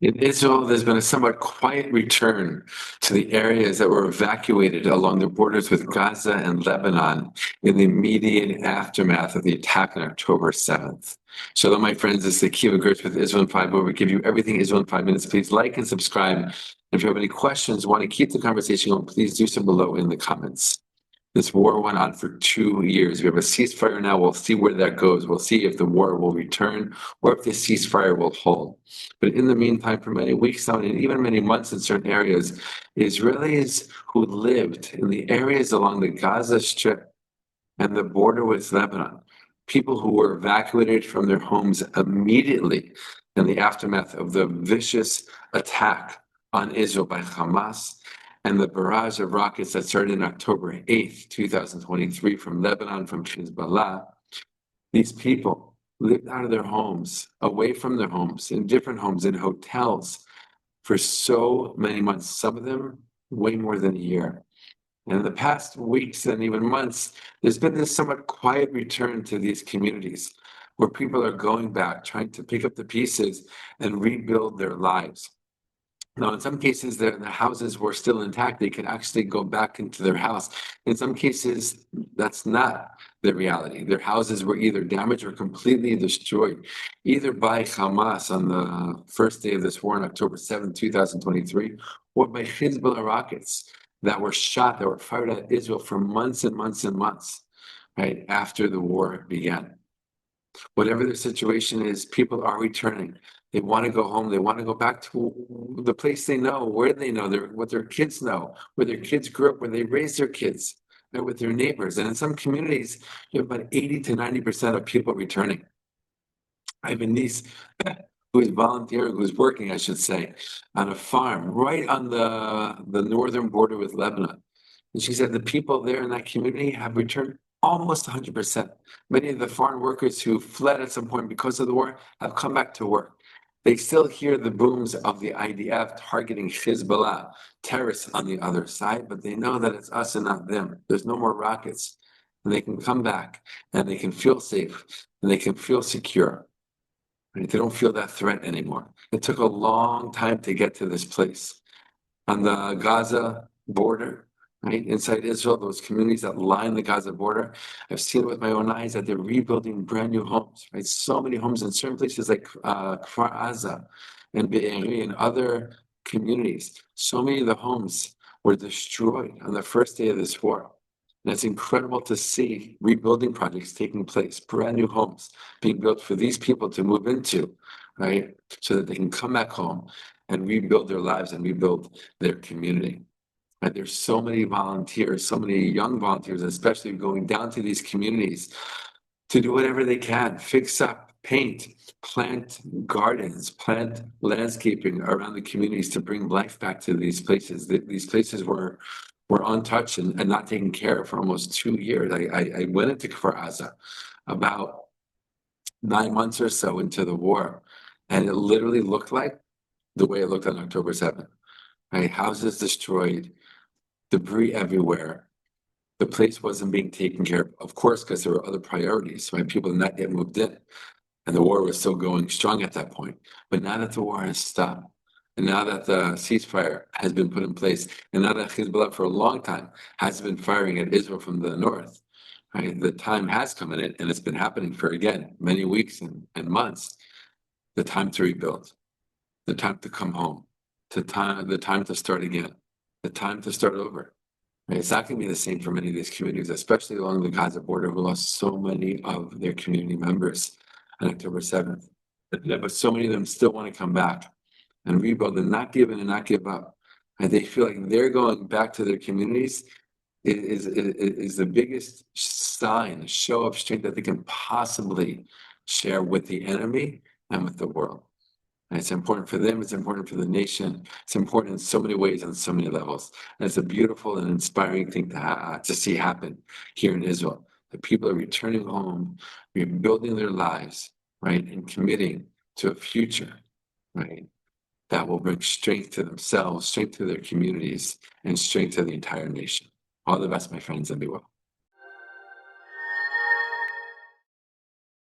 In Israel, there's been a somewhat quiet return to the areas that were evacuated along the borders with Gaza and Lebanon in the immediate aftermath of the attack on October 7th. Shalom, my friends. This is the Kiva Gertz with Israel in 5, where we give you everything Israel in 5 minutes. Please like and subscribe. And if you have any questions, want to keep the conversation going, please do so below in the comments. This war went on for 2 years. We have a ceasefire now. We'll see where that goes. We'll see if the war will return or if the ceasefire will hold. But in the meantime, for many weeks now, and even many months in certain areas, Israelis who lived in the areas along the Gaza Strip and the border with Lebanon, people who were evacuated from their homes immediately in the aftermath of the vicious attack on Israel by Hamas and the barrage of rockets that started on October 8th, 2023 from Lebanon, from Hezbollah. These people lived out of their homes, away from their homes, in different homes, in hotels for so many months, some of them way more than a year. And in the past weeks and even months, there's been this somewhat quiet return to these communities where people are going back, trying to pick up the pieces and rebuild their lives. Now, in some cases, the houses were still intact. They could actually go back into their house. In some cases, that's not the reality. Their houses were either damaged or completely destroyed, either by Hamas on the first day of this war on October 7, 2023, or by Hezbollah rockets that were shot, that were fired at Israel for months and months and months, right, after the war began. Whatever the situation is, people are returning. They want to go home. They want to go back to the place they know, where they know, what their kids know, where their kids grew up, where they raised their kids, right, with their neighbors. And in some communities, you have about 80 to 90% of people returning. I have a niece who is volunteering, who's working, I should say, on a farm right on the northern border with Lebanon. And she said the people there in that community have returned almost 100%. Many of the foreign workers who fled at some point because of the war have come back to work. They still hear the booms of the IDF targeting Hezbollah, terrorists on the other side, but they know that it's us and not them. There's no more rockets. And they can come back and they can feel safe and they can feel secure. Right? They don't feel that threat anymore. It took a long time to get to this place. On the Gaza border, right, inside Israel, those communities that line the Gaza border, I've seen it with my own eyes that they're rebuilding brand new homes, right? So many homes in certain places like Kfar Aza and Be'eri and other communities. So many of the homes were destroyed on the first day of this war. And it's incredible to see rebuilding projects taking place, brand new homes being built for these people to move into, right? So that they can come back home and rebuild their lives and rebuild their community. And there's so many volunteers, so many young volunteers, especially going down to these communities to do whatever they can, fix up, paint, plant gardens, plant landscaping around the communities to bring life back to these places. These places were untouched and not taken care of for almost 2 years. I went into Kfar Aza about 9 months or so into the war, and it literally looked like the way it looked on October 7th. Right? Houses destroyed, debris everywhere. The place wasn't being taken care of course, because there were other priorities, right? People had not yet moved in, and the war was still going strong at that point. But now that the war has stopped, and now that the ceasefire has been put in place, and now that Hezbollah for a long time has been firing at Israel from the north, right? The time has come in it, and it's been happening for, again, many weeks and months. The time to rebuild, the time to come home, the time to start again, the time to start over. Right? It's not going to be the same for many of these communities, especially along the Gaza border, who lost so many of their community members on October 7th. But so many of them still want to come back and rebuild and not give in and not give up. And they feel like they're going back to their communities is the biggest sign, show of strength that they can possibly share with the enemy and with the world. And it's important for them, it's important for the nation, it's important in so many ways on so many levels. And it's a beautiful and inspiring thing to see happen here in Israel. The people are returning home, rebuilding their lives, right, and committing to a future, right, that will bring strength to themselves, strength to their communities, and strength to the entire nation. All the best, my friends, and be well.